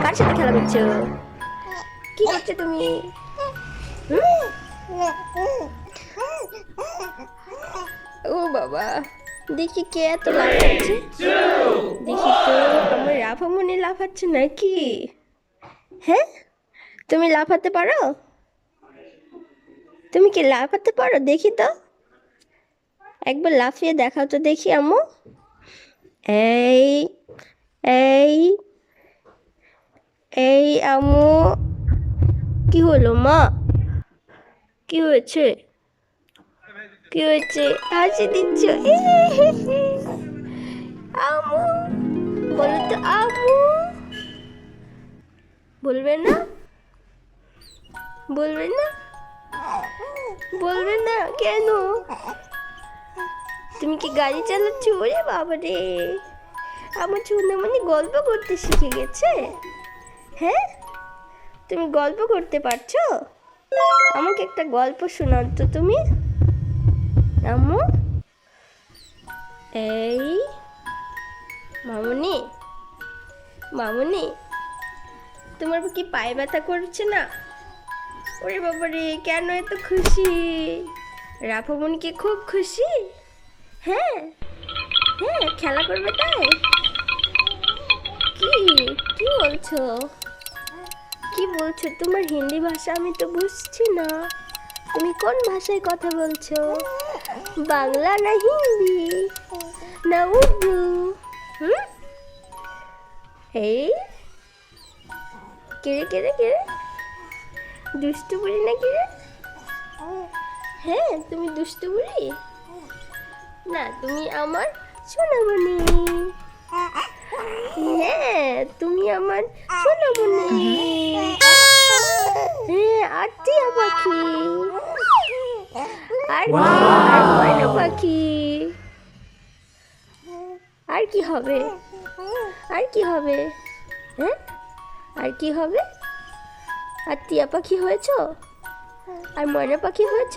কার সাথে খেলা করছো? কি করছো তুমি? ও বাবা, দেখি কে এত লাফাচ্ছে। দেখি তো আমার রাফামণি লাফাচ্ছে নাকি? হ্যাঁ, তুমি লাফাতে পারো? তুমি কি লাফাতে পারো? দেখি তো, একবার লাফিয়ে দেখাও তো দেখি আম্মু। এই এই এই আম্মু, কি হলো মা? কি হয়েছে? কি হয়েছে? হাসি দিচ্ছ? আম্মু বলো তো আম্মু। বলবে না? বলবে না? বলবে না কেন? তুমি কি গাড়ি চালাচ্ছ? ওরে বাবা রে, আমার সোনামণি গল্প করতে শিখে গেছে। হ্যাঁ, তুমি গল্প করতে পারছো? আমাকে একটা গল্প শোনাও তো তুমি আম্মু। এই মামুনি, মামুনি, তোমার কি পায়ে ব্যথা করছে না? ওরে বাবা রে, কেন এত খুশি? রাফামণি কি খুব খুশি? হ্যাঁ হ্যাঁ, খেলা করবে তাই? কি কি বলছো? কি বলছো? তোমার হিন্দি ভাষা আমি তো বুঝছি না। তুমি কোন ভাষায় কথা বলছো? বাংলা না হিন্দি না উর্দু? এই কেড়ে কেড়ে কেড়ে দুষ্টু বুড়ি নাকি রে? হ্যাঁ, তুমি দুষ্টু বুড়ি না, তুমি আমার সোনামণি। হ্যাঁ, তুমি আমার সোনামণি। হ্যাঁ, আর টিয়া পাখি, আর ময়না পাখি, আর কি হবে? আর কি হবে? হ্যাঁ, আর কি হবে? আর টিয়া পাখি হয়েছ, আর ময়না পাখি হয়েছ,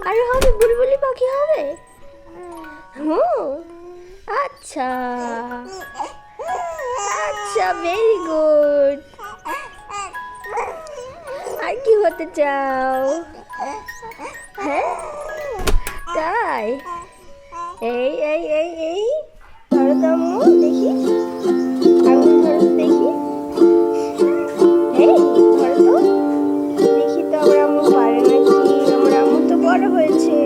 আর হবে বুলবুলি পাখি হবে। আচ্ছা আচ্ছা, ভেরি গুড। আর কি হতে চাও? হ্যাঁ তাই? এই এই এই এই ধরো তো আম্মু দেখি, আঙুল ধরো তো দেখি। এই ধরো তো দেখি তো, আমার আম্মু পারে নাকি? আমার আম্মু তো বড় হয়েছে।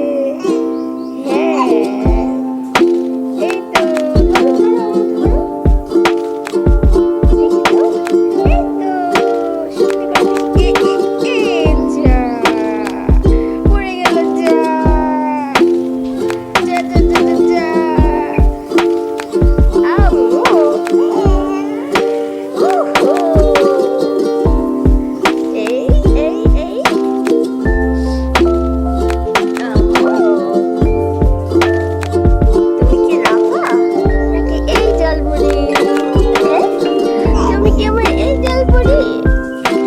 হ্যাঁ, এই তো ধরো ধরো আম্মু ধরো দেখি তো। এই তো সত্যি করে যা পড়ে গেল। যা যা যা যা যা যা আম্মু। ওহো, এই এই এই আম্মু, তুমি কি রাফা নাকি এই জলপুরি? হ্যাঁ, তুমি কি আমার এই জলপুরি?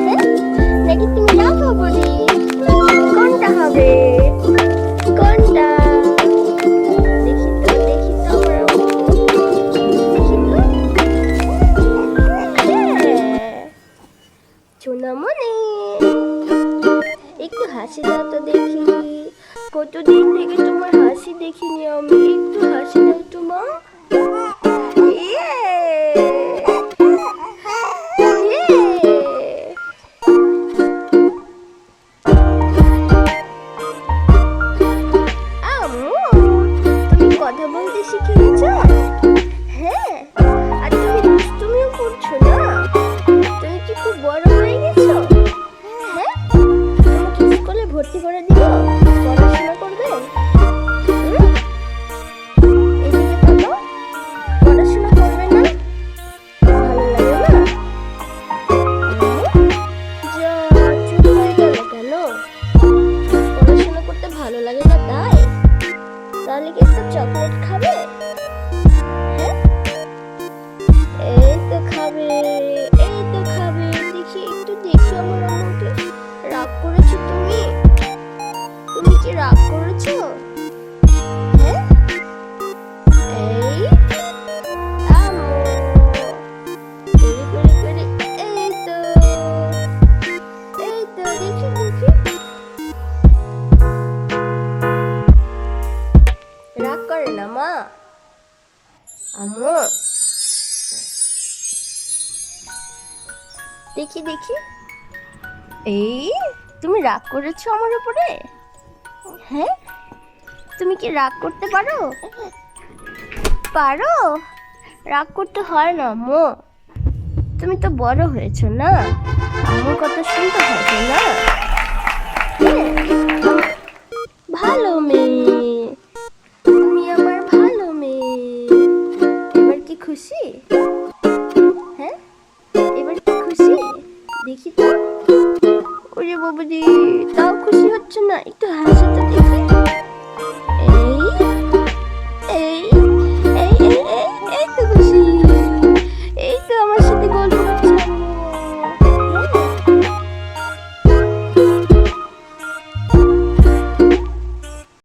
হ্যাঁ, নাকি তুমি রাফা বুড়ি? কোনটা হবে? কোনটা? দেখি তো দেখি তো আমার আম্মু, দেখি তো। হ্যাঁ, সোনামণি, একটু হাসি দাও তো দেখি। কতদিন থেকে তোমার হাসি দেখিনি আমি, একটু হাসি দাও তো মা। ইয়ে ইয়ে, আম্মু, তুমি কথা বলতে শিখে গেছো? হ্যাঁ, আর তুমি দুষ্টুমিও করছো না? তুমি কি খুব বড় হয়ে গেছো? হ্যাঁ, তোমাকে স্কুলে ভর্তি করে দিব, পড়াশোনা করবে? এদিকে তাকাও, আম্মু, দেখি দেখি। এই, তুমি রাগ করেছো আমার উপরে? হ্যাঁ, তুমি কি রাগ করতে পারো? পারো? রাগ করতে হয় না আম্মু, তুমি তো বড় হয়েছো না, আম্মুর কথা শুনতে হয় তো না? হ্যাঁ, ভালো মেয়ে, তুমি আমার ভালো মেয়ে। এবার কি খুশি? হ্যাঁ, এবার কি খুশি? দেখি তো। ওরে বাবারে, তাও খুশি হচ্ছে না, একটু হাসো তো দেখি।